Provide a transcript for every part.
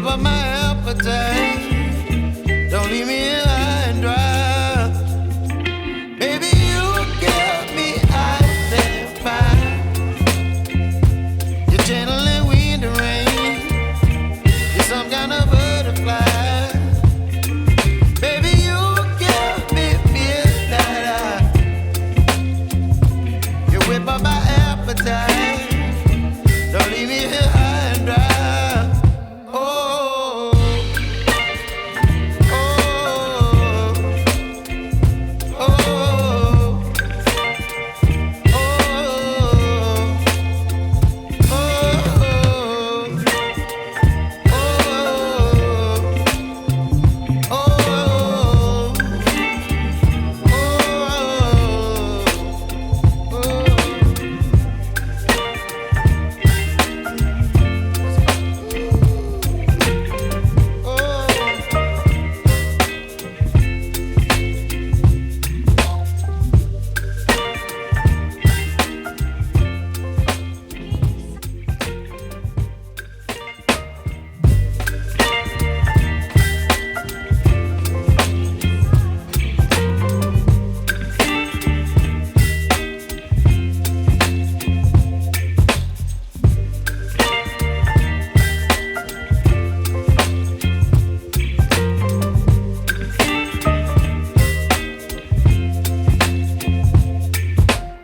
up my appetite. Don't leave me here high and dry. Baby, you give me ice and fire. You're channeling wind and rain. You're some kind of butterfly. Baby, you give me midnight. You whip up my appetite. Don't leave me here high and dry.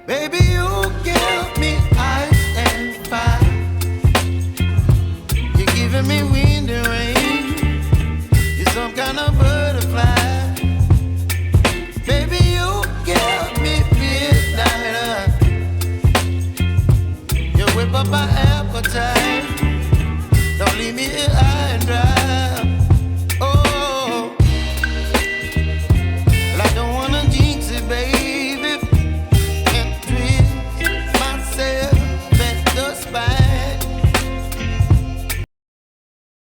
Baby, you give me ice and fire. You're giving me wind and rain. You're some kind of butterfly. Baby, you give me midnight. You whip up my appetite. Don't leave me here high and dry.